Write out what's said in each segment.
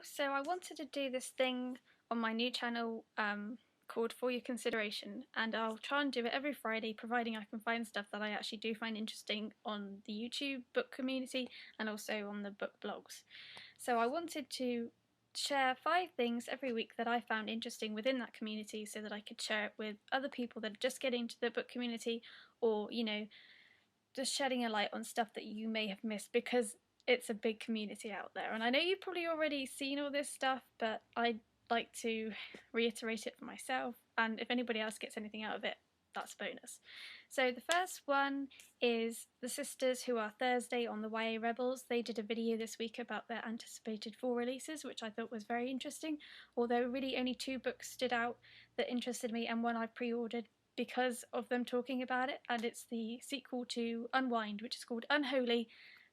So I wanted to do this thing on my new channel called For Your Consideration, and I'll try and do it every Friday, providing I can find stuff that I actually do find interesting on the YouTube book community and also on the book blogs. So I wanted to share 5 things every week that I found interesting within that community so that I could share it with other people that are just getting into the book community, or, you know, just shedding a light on stuff that you may have missed, because it's a big community out there. And I know you've probably already seen all this stuff, but I'd like to reiterate it for myself, and if anybody else gets anything out of it, that's a bonus. So the first one is the sisters who are Thursday on the YAREBELS. They did a video this week about their anticipated fall releases, which I thought was very interesting, although really only 2 books stood out that interested me, and one I pre-ordered because of them talking about it, and it's the sequel to Unwind, which is called Unholy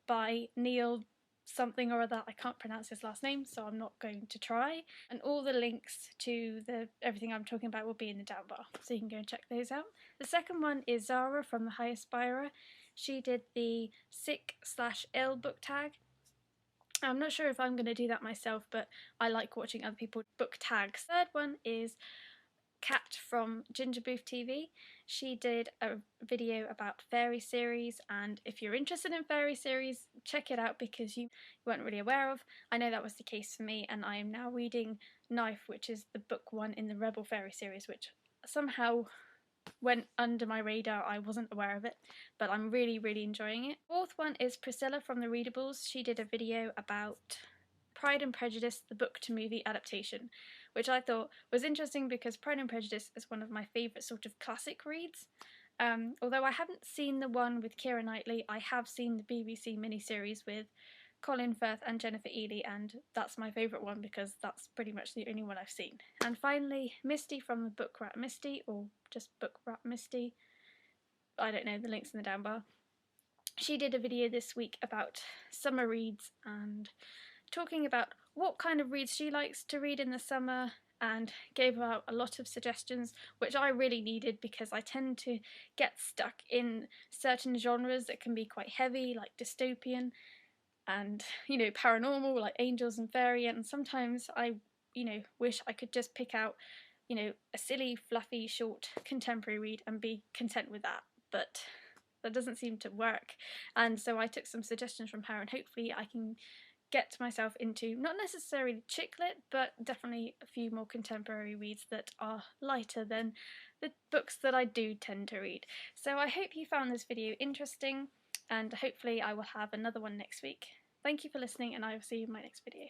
by Neil something or other. I can't pronounce his last name, so I'm not going to try. And all the links to everything I'm talking about will be in the down bar, so you can go and check those out. The second one is Zara from THEHIGHASPIRER. She did the sick/ill book tag. I'm not sure if I'm going to do that myself, but I like watching other people book tags. Third one is Kat from GINGERBOUFTV. She did a video about Faery series, and if you're interested in Faery series, check it out because you weren't really aware of. I know that was the case for me, and I am now reading Knife, which is the book 1 in the Rebel Faery series, which somehow went under my radar. I wasn't aware of it, but I'm really enjoying it. Fourth one is Priscilla from THEREADABLES. She did a video about Pride and Prejudice, the book to movie adaptation, which I thought was interesting because Pride and Prejudice is one of my favourite sort of classic reads. Although I haven't seen the one with Keira Knightley, I have seen the BBC miniseries with Colin Firth and Jennifer Ehle, and that's my favourite one because that's pretty much the only one I've seen. And finally, Misty from the BOOKRATMISTY, or just BOOKRATMISTY, I don't know, the link's in the down bar. She did a video this week about summer reads and talking about what kind of reads she likes to read in the summer, and gave out a lot of suggestions, which I really needed because I tend to get stuck in certain genres that can be quite heavy, like dystopian and, you know, paranormal, like angels and fairy, and sometimes I, you know, wish I could just pick out, you know, a silly, fluffy, short contemporary read and be content with that, but that doesn't seem to work. And so I took some suggestions from her, and hopefully I can get myself into not necessarily chick lit, but definitely a few more contemporary reads that are lighter than the books that I do tend to read. So I hope you found this video interesting, and hopefully I will have another one next week. Thank you for listening, and I will see you in my next video.